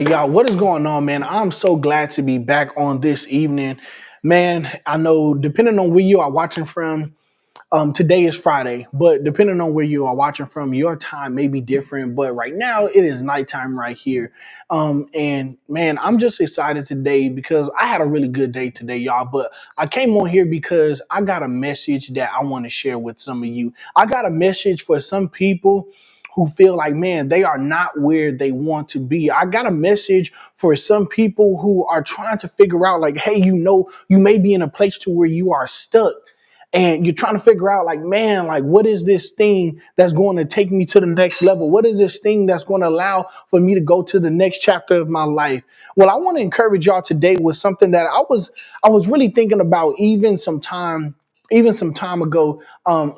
Y'all, what is going on, man? I'm so glad to be back on this evening. Man, I know depending on where you are watching from, today is Friday, but depending on where you are watching from, your time may be different. But right now, it is nighttime right here. And man, I'm just excited today because I had a really good day today, y'all. But I came on here because I got a message that I want to share with some of you. I got a message for some people who feel like, man, they are not where they want to be. I got a message for some people who are trying to figure out, like, hey, you may be in a place to where you are stuck and you're trying to figure out, like, man, like, what is this thing that's going to take me to the next level? What is this thing that's going to allow for me to go to the next chapter of my life? Well, I want to encourage y'all today with something that I was really thinking about even some time ago.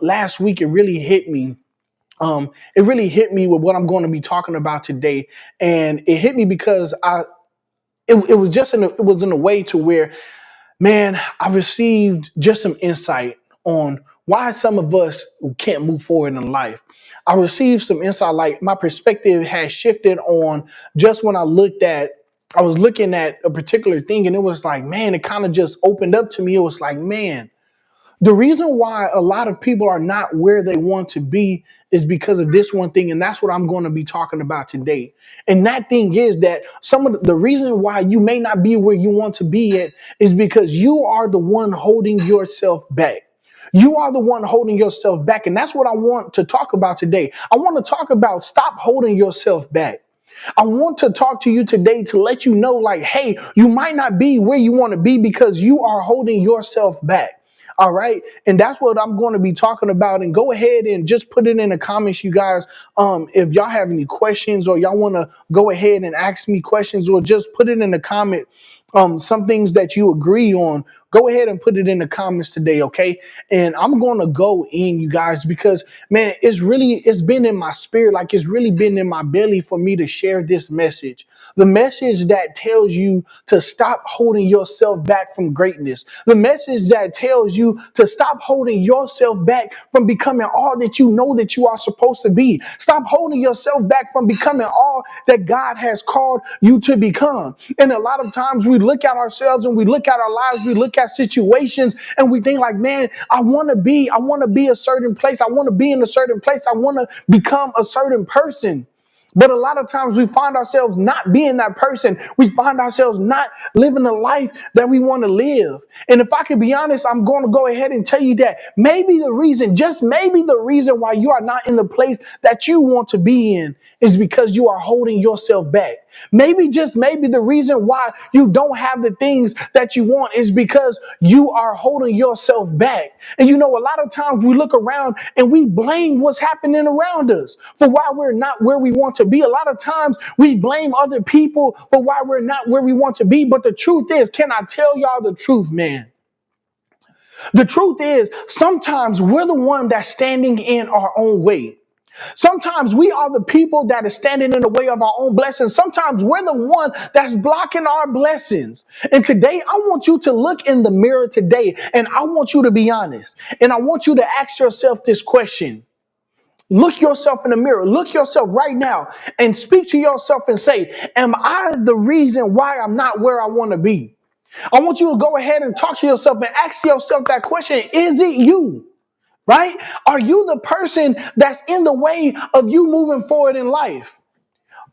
Last week it really hit me. It really hit me with what I'm going to be talking about today, and it hit me because it was just it was in a way to where, man, I received just some insight on why some of us can't move forward in life. I received some insight, like my perspective has shifted on just when I was looking at a particular thing, and it was like, man, it kind of just opened up to me. It was like, man, the reason why a lot of people are not where they want to be is because of this one thing. And that's what I'm going to be talking about today. And that thing is that some of the reason why you may not be where you want to be at is because you are the one holding yourself back. You are the one holding yourself back. And that's what I want to talk about today. I want to talk about stop holding yourself back. I want to talk to you today to let you know, like, hey, you might not be where you want to be because you are holding yourself back. All right. And that's what I'm going to be talking about. And go ahead and just put it in the comments, you guys. If y'all have any questions or y'all want to go ahead and ask me questions or just put it in the comment, some things that you agree on, go ahead and put it in the comments today. Okay. And I'm going to go in, you guys, because, man, it's been in my spirit. Like, it's really been in my belly for me to share this message. The message that tells you to stop holding yourself back from greatness. The message that tells you to stop holding yourself back from becoming all that you know that you are supposed to be. Stop holding yourself back from becoming all that God has called you to become. And a lot of times we look at ourselves and we look at our lives, we look at situations and we think like, man, I want to be a certain place. I want to be in a certain place. I want to become a certain person. But a lot of times we find ourselves not being that person. We find ourselves not living the life that we want to live. And if I can be honest, I'm going to go ahead and tell you that maybe the reason, just maybe the reason why you are not in the place that you want to be in is because you are holding yourself back. Maybe, just maybe, the reason why you don't have the things that you want is because you are holding yourself back. And you know, a lot of times we look around and we blame what's happening around us for why we're not where we want to be. A lot of times we blame other people for why we're not where we want to be. But the truth is, can I tell y'all the truth, man? The truth is, sometimes we're the one that's standing in our own way. Sometimes we are the people that are standing in the way of our own blessings. Sometimes we're the one that's blocking our blessings. And today, I want you to look in the mirror today, and I want you to be honest. And I want you to ask yourself this question. Look yourself in the mirror. Look yourself right now and speak to yourself and say, am I the reason why I'm not where I want to be? I want you to go ahead and talk to yourself and ask yourself that question. Is it you? Right? Are you the person that's in the way of you moving forward in life?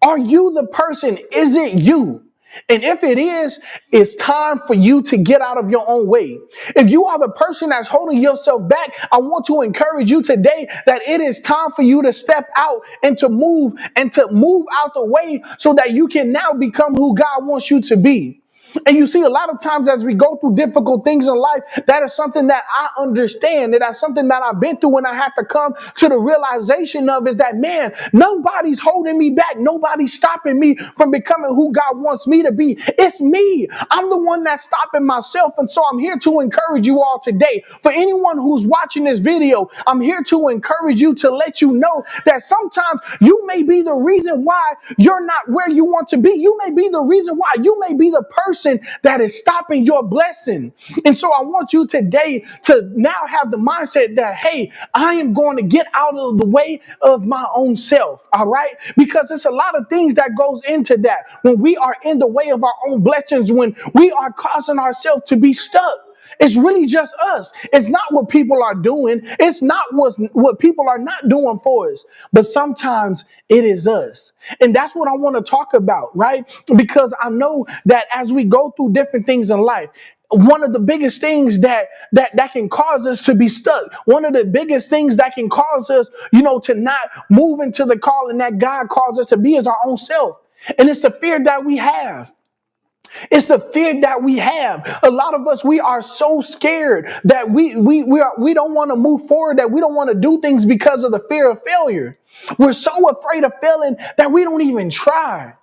Are you the person? Is it you? And if it is, it's time for you to get out of your own way. If you are the person that's holding yourself back, I want to encourage you today that it is time for you to step out and to move out the way so that you can now become who God wants you to be. And you see, a lot of times as we go through difficult things in life, that is something that I understand. And that's something that I've been through, and I have to come to the realization of is that, man, nobody's holding me back. Nobody's stopping me from becoming who God wants me to be. It's me. I'm the one that's stopping myself. And so I'm here to encourage you all today. For anyone who's watching this video, I'm here to encourage you, to let you know that sometimes you may be the reason why you're not where you want to be. You may be the reason why. You may be the person person that is stopping your blessing. And so I want you today to now have the mindset that, hey, I am going to get out of the way of my own self. All right. Because there's a lot of things that goes into that when we are in the way of our own blessings, when we are causing ourselves to be stuck. It's really just us. It's not what people are doing. It's not what people are not doing for us. But sometimes it is us. And that's what I want to talk about, right? Because I know that as we go through different things in life, one of the biggest things that can cause us to be stuck, one of the biggest things that can cause us, to not move into the calling that God calls us to be is our own self. And it's the fear that we have. It's the fear that we have. A lot of us, we are so scared that we don't want to move forward, that we don't want to do things because of the fear of failure. We're so afraid of failing that we don't even try.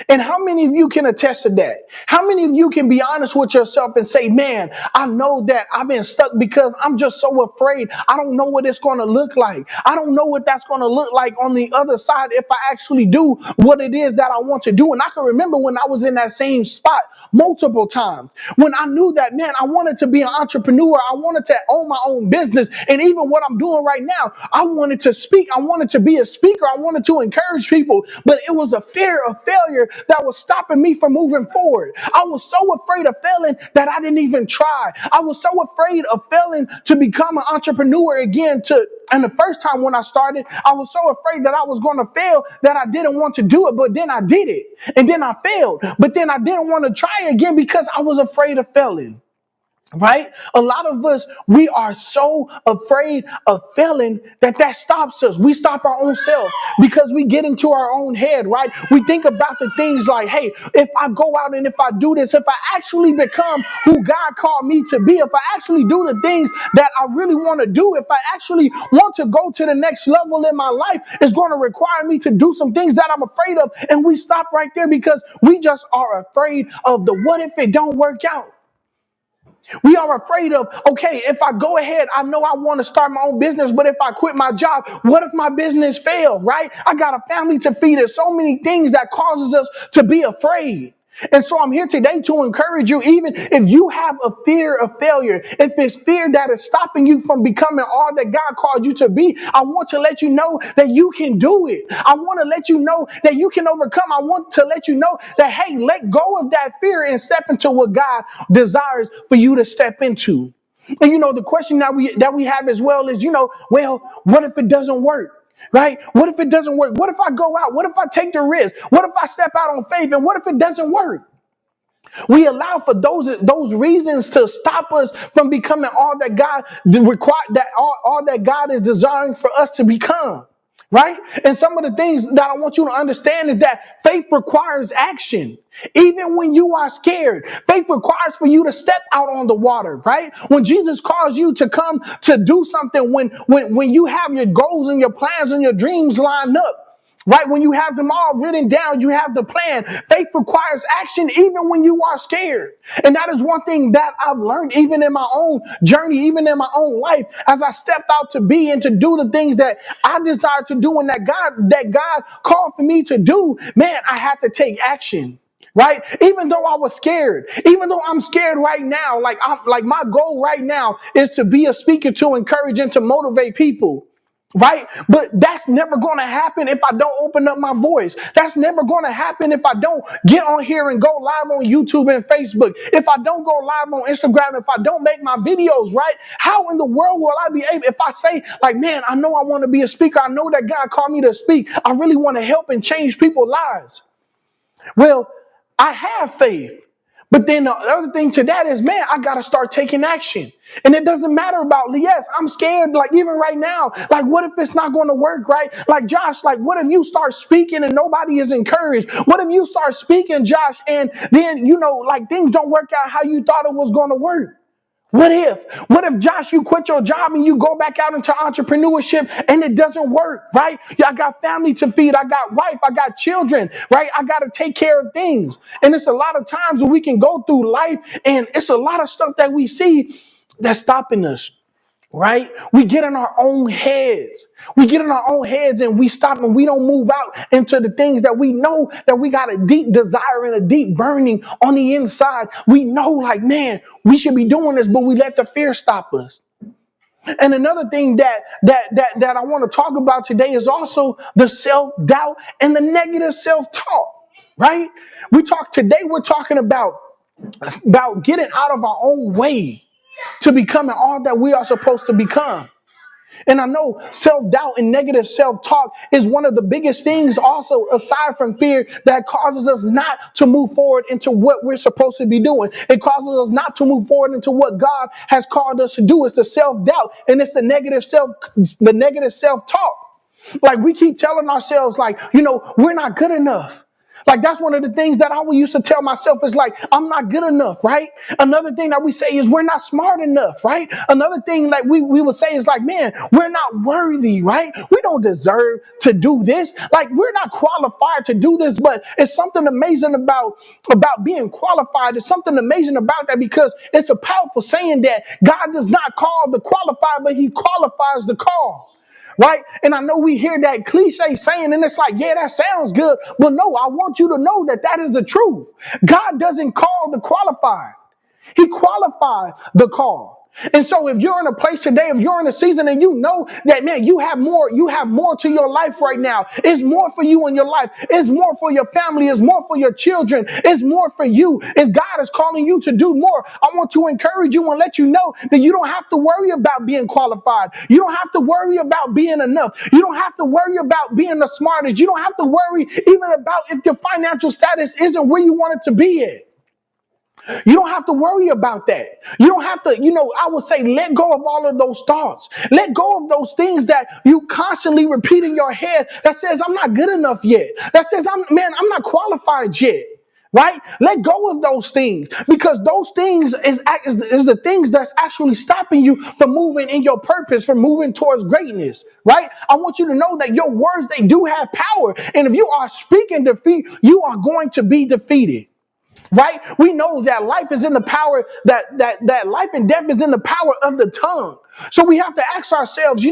And how many of you can attest to that? How many of you can be honest with yourself and say, man, I know that I've been stuck because I'm just so afraid. I don't know what it's going to look like. I don't know what that's going to look like on the other side if I actually do what it is that I want to do. And I can remember when I was in that same spot multiple times, when I knew that, man, I wanted to be an entrepreneur. I wanted to own my own business. And even what I'm doing right now, I wanted to speak. I wanted to be a speaker. I wanted to encourage people, but it was a fear of failure that was stopping me from moving forward. I was so afraid of failing that I didn't even try. I was so afraid of failing to become an entrepreneur again. And the first time when I started, I was so afraid that I was going to fail that I didn't want to do it. But then I did it, and then I failed. But then I didn't want to try again because I was afraid of failing. Right? A lot of us, we are so afraid of failing that stops us. We stop our own self because we get into our own head, right? We think about the things like, hey, if I go out and if I do this, if I actually become who God called me to be, if I actually do the things that I really want to do, if I actually want to go to the next level in my life, it's going to require me to do some things that I'm afraid of. And we stop right there because we just are afraid of the what if it don't work out. We are afraid of, okay, if I go ahead, I know I want to start my own business, but if I quit my job, what if my business fails, right? I got a family to feed. There's so many things that causes us to be afraid. And so I'm here today to encourage you, even if you have a fear of failure, if it's fear that is stopping you from becoming all that God called you to be, I want to let you know that you can do it. I want to let you know that you can overcome. I want to let you know that, hey, let go of that fear and step into what God desires for you to step into. And the question that we have as well is, well, what if it doesn't work? Right? What if it doesn't work? What if I go out? What if I take the risk? What if I step out on faith? And what if it doesn't work? We allow for those reasons to stop us from becoming all that God all that God is desiring for us to become. Right? And some of the things that I want you to understand is that faith requires action. Even when you are scared, faith requires for you to step out on the water, right? When Jesus calls you to come to do something, when you have your goals and your plans and your dreams lined up, right? When you have them all written down, you have the plan. Faith requires action even when you are scared. And that is one thing that I've learned even in my own journey, even in my own life, as I stepped out to be and to do the things that I desire to do and that God called for me to do. Man, I had to take action. Right? Even though I was scared, even though I'm scared right now, like my goal right now is to be a speaker to encourage and to motivate people. Right? But that's never going to happen if I don't open up my voice. That's never going to happen if I don't get on here and go live on YouTube and Facebook. If I don't go live on Instagram, if I don't make my videos, right? How in the world will I be able, if I say like, man, I know I want to be a speaker. I know that God called me to speak. I really want to help and change people's lives. Well, I have faith. But then the other thing to that is, man, I got to start taking action. And it doesn't matter about, yes, I'm scared, like even right now, like what if it's not going to work, right? Like Josh, like what if you start speaking and nobody is encouraged? What if you start speaking, Josh, and then, like things don't work out how you thought it was going to work? What if Josh, you quit your job and you go back out into entrepreneurship and it doesn't work, right? Yeah, I got family to feed. I got wife. I got children, right? I got to take care of things. And it's a lot of times when we can go through life and it's a lot of stuff that we see that's stopping us. right? We get in our own heads. We get in our own heads and we stop and we don't move out into the things that we know that we got a deep desire and a deep burning on the inside. We know like, man, we should be doing this, but we let the fear stop us. And another thing that I want to talk about today is also the self-doubt and the negative self-talk, right? We're talking about getting out of our own way to becoming all that we are supposed to become. And I know self-doubt and negative self-talk is one of the biggest things also, aside from fear, that causes us not to move forward into what we're supposed to be doing. It causes us not to move forward into what God has called us to do. It's the self-doubt and it's the negative self-talk. Like we keep telling ourselves like, we're not good enough. Like that's one of the things that I used to tell myself is like, I'm not good enough, right? Another thing that we say is we're not smart enough, right? Another thing like we would say is like, man, we're not worthy, right? We don't deserve to do this. Like we're not qualified to do this, but it's something amazing about being qualified. It's something amazing about that because it's a powerful saying that God does not call the qualified, but he qualifies the call. Right? And I know we hear that cliche saying, and it's like, yeah, that sounds good. But no, I want you to know that that is the truth. God doesn't call the qualified. He qualifies the call. And so if you're in a place today, if you're in a season and you know that, man, you have more to your life right now. It's more for you in your life. It's more for your family. It's more for your children. It's more for you. And God is calling you to do more. I want to encourage you and let you know that you don't have to worry about being qualified. You don't have to worry about being enough. You don't have to worry about being the smartest. You don't have to worry even about if your financial status isn't where you want it to be at. You don't have to worry about that. You don't have to, I would say let go of all of those thoughts. Let go of those things that you constantly repeat in your head that says, I'm not good enough yet. That says, I'm not qualified yet. Right? Let go of those things because those things is the things that's actually stopping you from moving in your purpose, from moving towards greatness. Right? I want you to know that your words, they do have power. And if you are speaking defeat, you are going to be defeated. Right? We know that life is in the power, that life and death is in the power of the tongue. So we have to ask ourselves,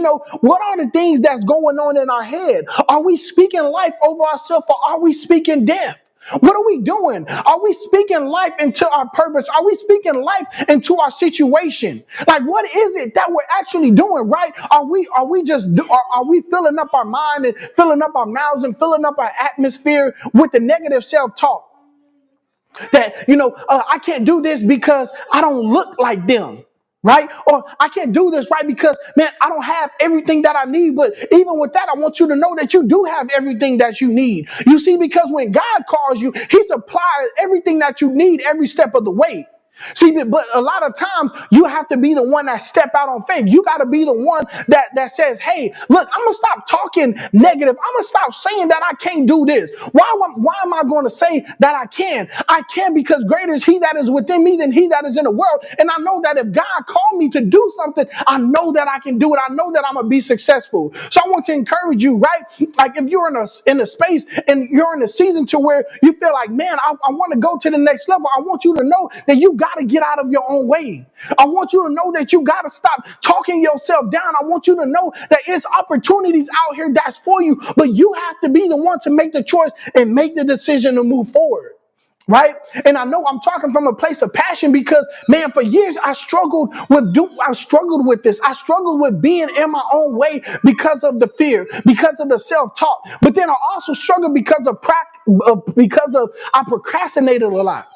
what are the things that's going on in our head? Are we speaking life over ourselves or are we speaking death? What are we doing? Are we speaking life into our purpose? Are we speaking life into our situation? Like, what is it that we're actually doing, right? Are we filling up our mind and filling up our mouths and filling up our atmosphere with the negative self-talk? That, I can't do this because I don't look like them, right? Or I can't do this, right? Because, man, I don't have everything that I need. But even with that, I want you to know that you do have everything that you need. You see, because when God calls you, he supplies everything that you need every step of the way. See, but a lot of times you have to be the one that step out on faith. You got to be the one that says, hey, look, I'm going to stop talking negative. I'm going to stop saying that I can't do this. Why am I going to say that I can? I can because greater is he that is within me than he that is in the world. And I know that if God called me to do something, I know that I can do it. I know that I'm going to be successful. So I want to encourage you, right? Like if you're in a space and you're in a season to where you feel like, man, I want to go to the next level. I want you to know that you got to get out of your own way. I want you to know that you got to stop talking yourself down. I want you to know that it's opportunities out here that's for you, but you have to be the one to make the choice and make the decision to move forward. Right? And I know I'm talking from a place of passion because, man, for years I struggled with this. I struggled with being in my own way because of the fear, because of the self-talk. But then I also struggled because I procrastinated a lot.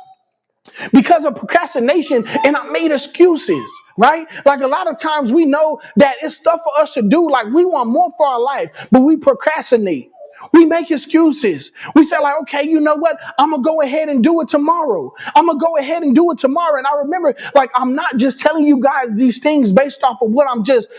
Because of procrastination, and I made excuses, right? Like a lot of times we know that it's stuff for us to do, like we want more for our life, but we procrastinate. We make excuses. We say like, okay, you know what? I'm going to go ahead and do it tomorrow. I'm going to go ahead and do it tomorrow. And I remember, like, I'm not just telling you guys these things based off of what I just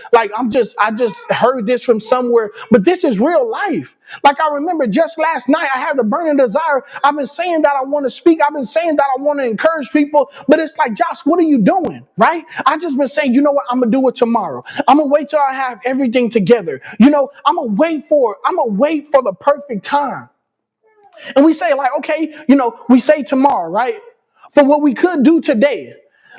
heard this from somewhere, but this is real life. Like I remember just last night, I had the burning desire. I've been saying that I want to speak. I've been saying that I want to encourage people, but it's like, Josh, what are you doing? Right? I just been saying, you know what? I'm going to do it tomorrow. I'm going to wait till I have everything together. I'm going to wait for the perfect time. And we say like, okay, we say tomorrow, right? For what we could do today.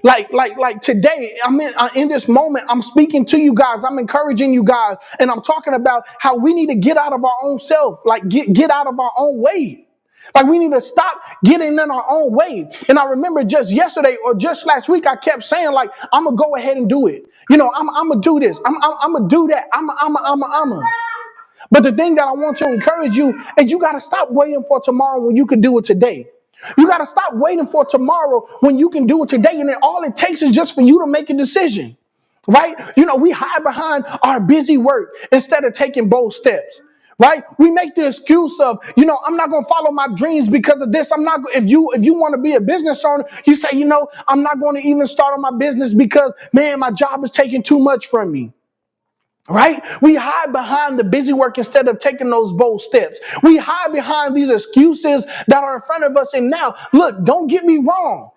Like today, I'm in this moment. I'm speaking to you guys. I'm encouraging you guys, and I'm talking about how we need to get out of our own self, like get out of our own way. Like we need to stop getting in our own way. And I remember just yesterday or just last week, I kept saying like, I'm gonna go ahead and do it. You know, I'm gonna do this. I'm gonna do that. I'm. But the thing that I want to encourage you is you got to stop waiting for tomorrow when you can do it today. You got to stop waiting for tomorrow when you can do it today. And then all it takes is just for you to make a decision, right? You know, we hide behind our busy work instead of taking bold steps. Right? We make the excuse of, you know, I'm not going to follow my dreams because of this. I'm not. If you want to be a business owner, you say, you know, I'm not going to even start on my business because, man, my job is taking too much from me. Right? We hide behind the busy work instead of taking those bold steps. We hide behind these excuses that are in front of us. And now, look, don't get me wrong.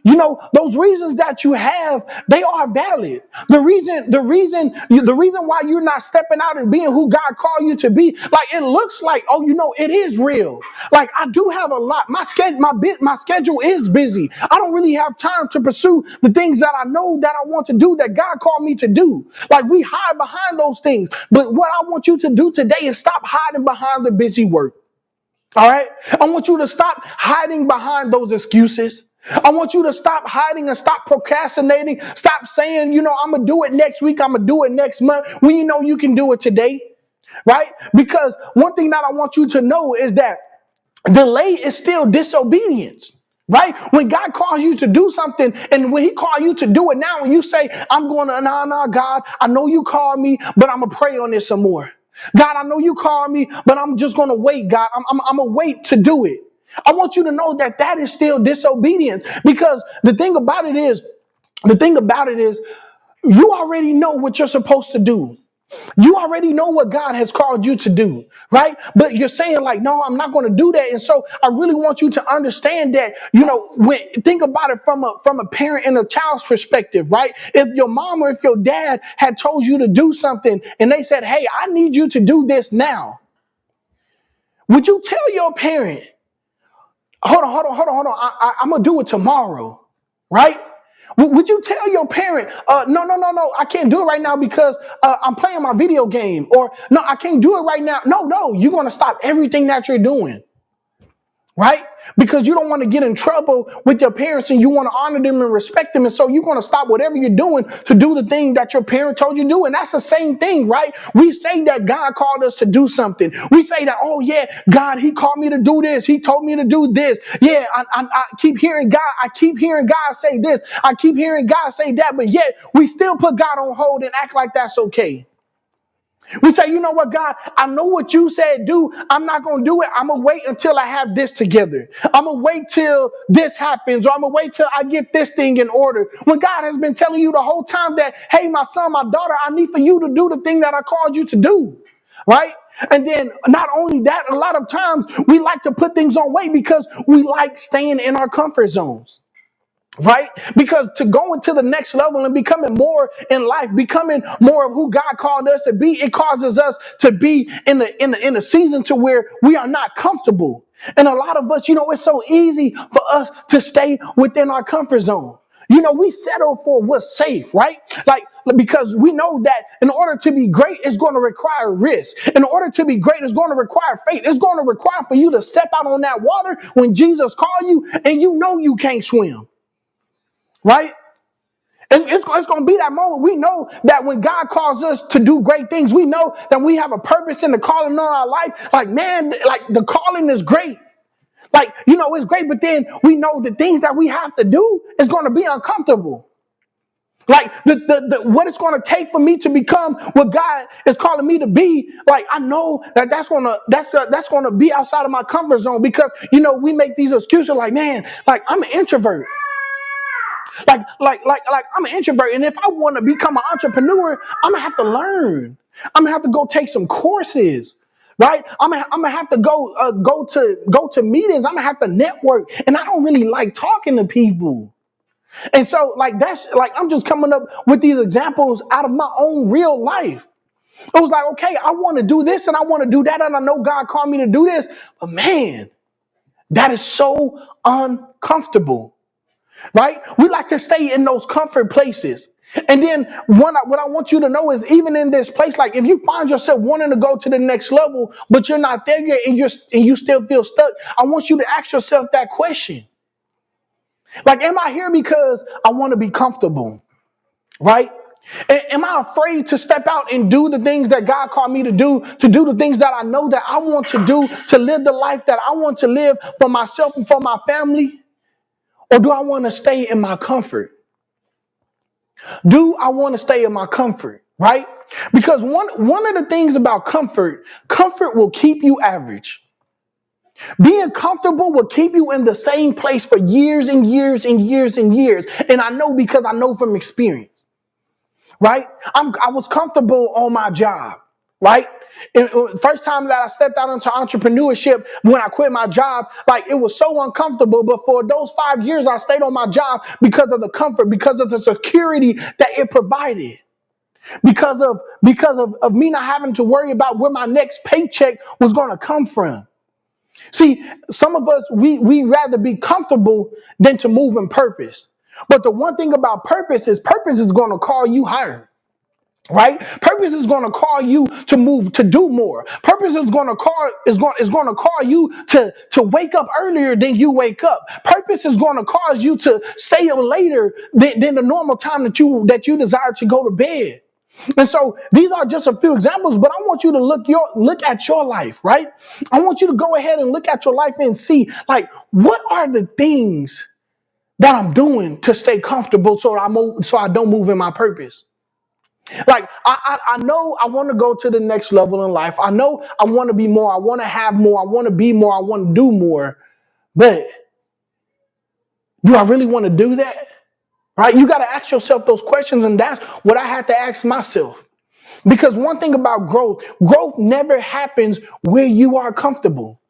You know, those reasons that you have, they are valid. The reason why you're not stepping out and being who God called you to be, like it looks like, oh, you know, it is real. Like I do have a lot. My schedule is busy. I don't really have time to pursue the things that I know that I want to do that God called me to do. Like we hide behind those things. But what I want you to do today is stop hiding behind the busy work. All right. I want you to stop hiding behind those excuses. I want you to stop hiding and stop procrastinating. Stop saying, you know, I'm going to do it next week. I'm going to do it next month when you know you can do it today. Right? Because one thing that I want you to know is that delay is still disobedience. Right? When God calls you to do something and when he calls you to do it now and you say, I'm going to, nah, God, I know you called me, but I'm going to pray on this some more. God, I know you called me, but I'm just going to wait, God. I'm going to wait to do it. I want you to know that that is still disobedience because the thing about it is you already know what you're supposed to do. You already know what God has called you to do, right? But you're saying like, no, I'm not going to do that. And so I really want you to understand that, you know, think about it from a parent and a child's perspective, right? If your mom or if your dad had told you to do something and they said, hey, I need you to do this now. Would you tell your parent, hold on. I'm going to do it tomorrow, right? Would you tell your parent, no, I can't do it right now because I'm playing my video game, or no, I can't do it right now. No, you're going to stop everything that you're doing. Right? Because you don't want to get in trouble with your parents and you want to honor them and respect them. And so you're going to stop whatever you're doing to do the thing that your parent told you to do. And that's the same thing, right? We say that God called us to do something. We say that, oh yeah, God, he called me to do this. He told me to do this. Yeah, I keep hearing God. I keep hearing God say this. I keep hearing God say that. But yet we still put God on hold and act like that's okay. We say, you know what, God, I know what you said do. I'm not going to do it. I'm going to wait until I have this together. I'm going to wait till this happens, or I'm going to wait till I get this thing in order. When God has been telling you the whole time that, hey, my son, my daughter, I need for you to do the thing that I called you to do. Right? And then not only that, a lot of times we like to put things on wait because we like staying in our comfort zones. Right? Because to go into the next level and becoming more in life, becoming more of who God called us to be, it causes us to be in a season to where we are not comfortable. And a lot of us, you know, it's so easy for us to stay within our comfort zone. You know, we settle for what's safe, right? Like, because we know that in order to be great, it's going to require risk. In order to be great, it's going to require faith. It's going to require for you to step out on that water when Jesus called you and you know you can't swim. Right? It's going to be that moment. We know that when God calls us to do great things, we know that we have a purpose in the calling on our life. Like, man, like the calling is great. Like, you know, it's great, but then we know the things that we have to do is going to be uncomfortable. Like what it's going to take for me to become what God is calling me to be. Like, I know that's going to be outside of my comfort zone because, you know, we make these excuses like, man, like I'm an introvert. Like I'm an introvert, and if I want to become an entrepreneur, I'm gonna have to learn. I'm gonna have to go take some courses, right? I'm gonna have to go to meetings. I'm gonna have to network, and I don't really like talking to people. And so, like that's like I'm just coming up with these examples out of my own real life. It was like, okay, I want to do this and I want to do that, and I know God called me to do this, but man, that is so uncomfortable. right? We like to stay in those comfort places. And then what I want you to know is even in this place, like if you find yourself wanting to go to the next level, but you're not there yet and you still feel stuck, I want you to ask yourself that question. Like, am I here because I want to be comfortable, right? Am I afraid to step out and do the things that God called me to do the things that I know that I want to do, to live the life that I want to live for myself and for my family? Or do I want to stay in my comfort? Do I want to stay in my comfort, right? Because one of the things about comfort will keep you average. Being comfortable will keep you in the same place for years and years and years and years. And I know because I know from experience, right? I was comfortable on my job, right? And first time that I stepped out into entrepreneurship, when I quit my job, like it was so uncomfortable. But for those 5 years, I stayed on my job because of the comfort, because of the security that it provided, because of me not having to worry about where my next paycheck was going to come from. See, some of us, we rather be comfortable than to move in purpose. But the one thing about purpose is going to call you higher. Right? Purpose is going to call you to move, to do more. Purpose is going to call you to wake up earlier than you wake up. Purpose is going to cause you to stay up later than the normal time that you desire to go to bed. And so these are just a few examples, but I want you to look at your life, right? I want you to go ahead and look at your life and see, like, what are the things that I'm doing to stay comfortable so I don't move in my purpose. Like I know I want to go to the next level in life. I know I want to be more. I want to have more. I want to be more. I want to do more. But do I really want to do that? Right? You got to ask yourself those questions, and that's what I had to ask myself. Because one thing about growth never happens where you are comfortable.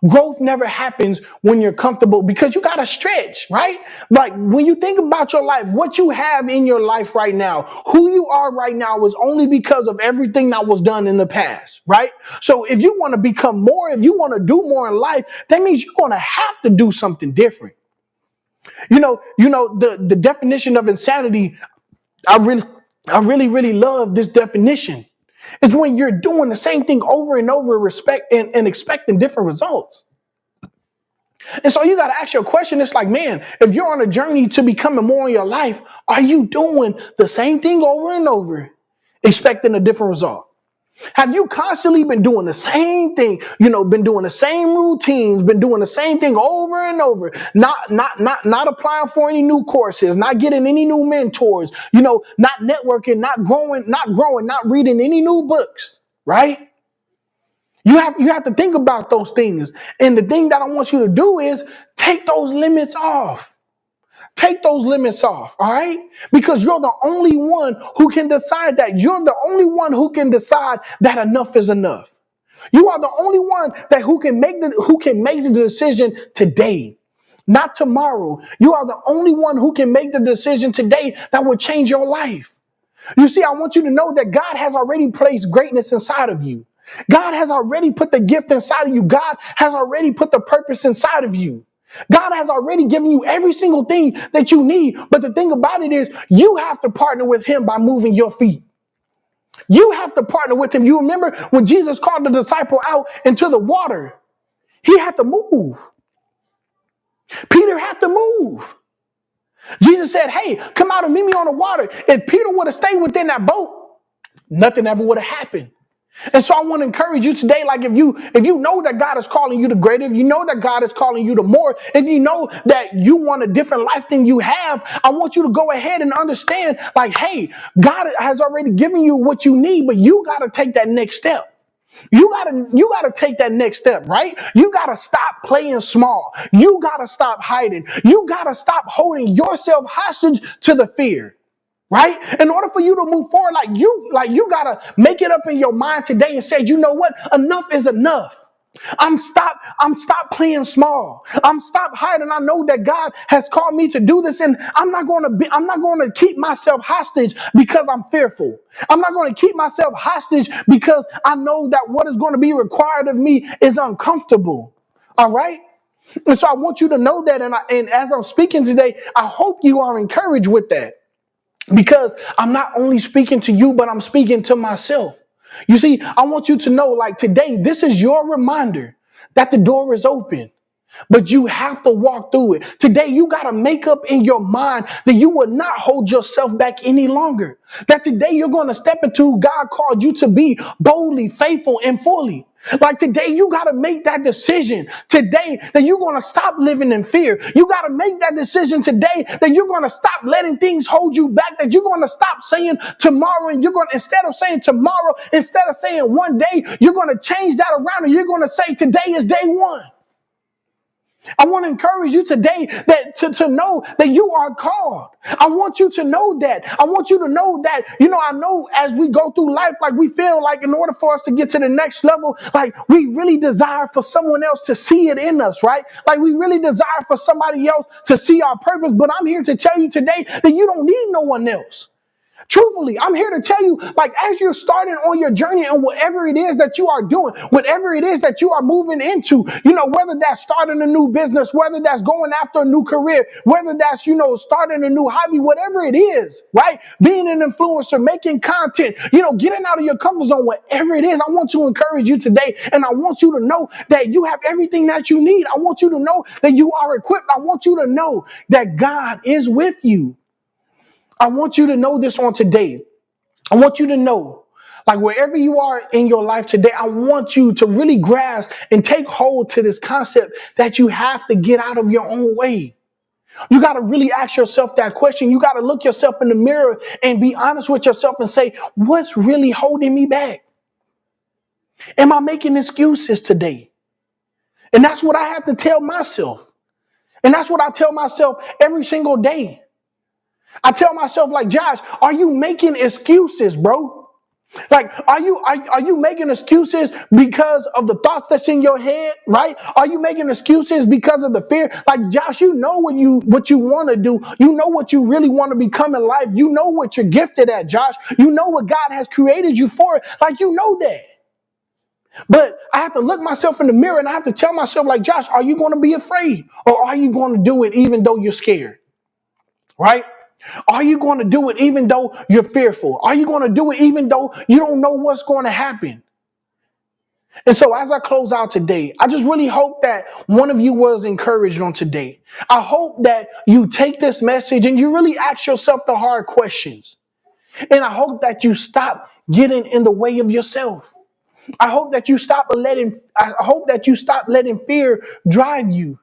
Growth never happens when you're comfortable because you got to stretch, right? Like when you think about your life, what you have in your life right now, who you are right now is only because of everything that was done in the past, right? So if you want to become more, if you want to do more in life, that means you're going to have to do something different. The definition of insanity, I really, really love this definition. It's when you're doing the same thing over and over, and expecting different results. And so you got to ask your question. It's like, man, if you're on a journey to becoming more in your life, are you doing the same thing over and over, expecting a different result? Have you constantly been doing the same thing, been doing the same routines, been doing the same thing over and over, not applying for any new courses, not getting any new mentors, not networking, not growing, not reading any new books, right? You have to think about those things. And the thing that I want you to do is take those limits off. Take those limits off, all right? Because you're the only one who can decide that. You're the only one who can decide that enough is enough. You are the only one who can make the decision today, not tomorrow. You are the only one who can make the decision today that will change your life. You see, I want you to know that God has already placed greatness inside of you. God has already put the gift inside of you. God has already put the purpose inside of you. God has already given you every single thing that you need. But the thing about it is, you have to partner with Him by moving your feet. You have to partner with Him. You remember when Jesus called the disciple out into the water, he had to move. Peter had to move. Jesus said, hey, come out and meet me on the water. If Peter would have stayed within that boat, nothing ever would have happened. And so I want to encourage you today, like if you know that God is calling you to greater, if you know that God is calling you to more, if you know that you want a different life than you have, I want you to go ahead and understand, like, hey, God has already given you what you need, but you got to take that next step. You gotta take that next step, right? You gotta stop playing small. You gotta stop hiding. You gotta stop holding yourself hostage to the fear. Right? In order for you to move forward, you gotta make it up in your mind today and say, you know what? Enough is enough. I'm stop playing small. I'm stop hiding. I know that God has called me to do this, and I'm not going to keep myself hostage because I'm fearful. I'm not going to keep myself hostage because I know that what is going to be required of me is uncomfortable. All right? And so I want you to know that. And as I'm speaking today, I hope you are encouraged with that, because I'm not only speaking to you, but I'm speaking to myself. You see, I want you to know, like today, this is your reminder that the door is open. But you have to walk through it. Today, you got to make up in your mind that you will not hold yourself back any longer. That today you're going to step into who God called you to be, boldly, faithful, and fully. Like today, you got to make that decision today that you're going to stop living in fear. You got to make that decision today that you're going to stop letting things hold you back, that you're going to stop saying tomorrow, and you're going to, instead of saying tomorrow, instead of saying one day, you're going to change that around and you're going to say today is day one. I want to encourage you today that to know that you are called. I want you to know that. I want you to know that, I know as we go through life, like we feel like in order for us to get to the next level, like we really desire for someone else to see it in us, right? Like we really desire for somebody else to see our purpose. But I'm here to tell you today that you don't need no one else. Truthfully, I'm here to tell you, like, as you're starting on your journey and whatever it is that you are doing, whatever it is that you are moving into, whether that's starting a new business, whether that's going after a new career, whether that's, starting a new hobby, whatever it is, right? Being an influencer, making content, getting out of your comfort zone, whatever it is, I want to encourage you today. And I want you to know that you have everything that you need. I want you to know that you are equipped. I want you to know that God is with you. I want you to know this on today. I want you to know, like wherever you are in your life today, I want you to really grasp and take hold to this concept that you have to get out of your own way. You got to really ask yourself that question. You got to look yourself in the mirror and be honest with yourself and say, what's really holding me back? Am I making excuses today? And that's what I have to tell myself. And that's what I tell myself every single day. I tell myself, like, Josh, are you making excuses, bro? Like, are you making excuses because of the thoughts that's in your head, right? Are you making excuses because of the fear? Like, Josh, you know what you want to do. You know what you really want to become in life. You know what you're gifted at, Josh. You know what God has created you for. Like, you know that. But I have to look myself in the mirror and I have to tell myself, like, Josh, are you going to be afraid? Or are you going to do it even though you're scared? Right? Are you going to do it even though you're fearful? Are you going to do it even though you don't know what's going to happen? And so as I close out today, I just really hope that one of you was encouraged on today. I hope that you take this message and you really ask yourself the hard questions. And I hope that you stop getting in the way of yourself. I hope that you stop letting fear drive you.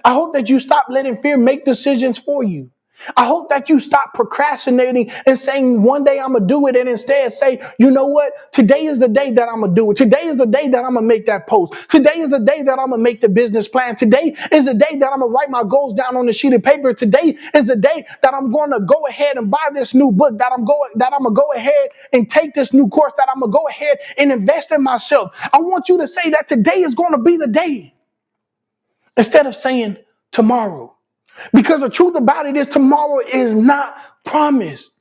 I hope that you stop letting fear make decisions for you. I hope that you stop procrastinating and saying one day I'm going to do it and instead say, you know what? Today is the day that I'm going to do it. Today is the day that I'm going to make that post. Today is the day that I'm going to make the business plan. Today is the day that I'm going to write my goals down on a sheet of paper. Today is the day that I'm going to go ahead and buy this new book, that I'm going to go ahead and take this new course, that I'm going to go ahead and invest in myself. I want you to say that today is going to be the day instead of saying tomorrow. Because the truth about it is tomorrow is not promised.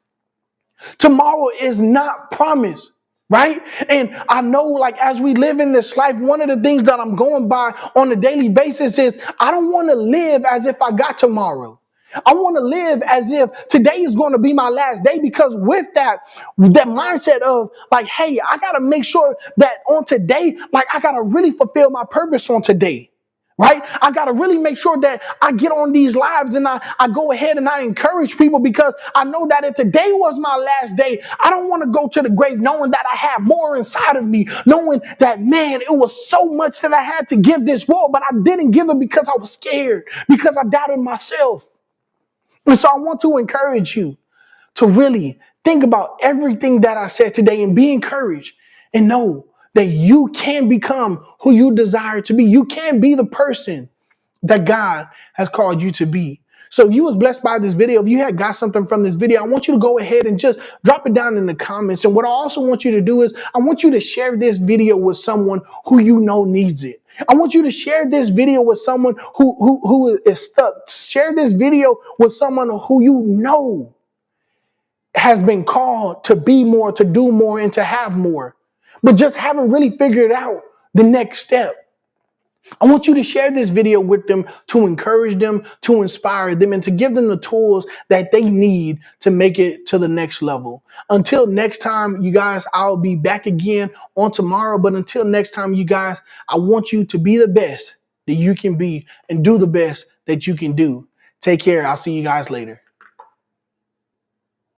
Tomorrow is not promised, right? And I know, like, as we live in this life, one of the things that I'm going by on a daily basis is I don't want to live as if I got tomorrow. I want to live as if today is going to be my last day, because with that mindset of like, hey, I got to make sure that on today, like I got to really fulfill my purpose on today. Right? I got to really make sure that I get on these lives and I go ahead and I encourage people, because I know that if today was my last day, I don't want to go to the grave knowing that I have more inside of me, knowing that, man, it was so much that I had to give this world, but I didn't give it because I was scared, because I doubted myself. And so I want to encourage you to really think about everything that I said today and be encouraged and know that you can become who you desire to be. You can be the person that God has called you to be. So if you was blessed by this video, if you had got something from this video, I want you to go ahead and just drop it down in the comments. And what I also want you to do is I want you to share this video with someone who you know needs it. I want you to share this video with someone who is stuck. Share this video with someone who you know has been called to be more, to do more, and to have more, but just haven't really figured out the next step. I want you to share this video with them to encourage them, to inspire them, and to give them the tools that they need to make it to the next level. Until next time, you guys, I'll be back again on tomorrow. But until next time, you guys, I want you to be the best that you can be and do the best that you can do. Take care. I'll see you guys later.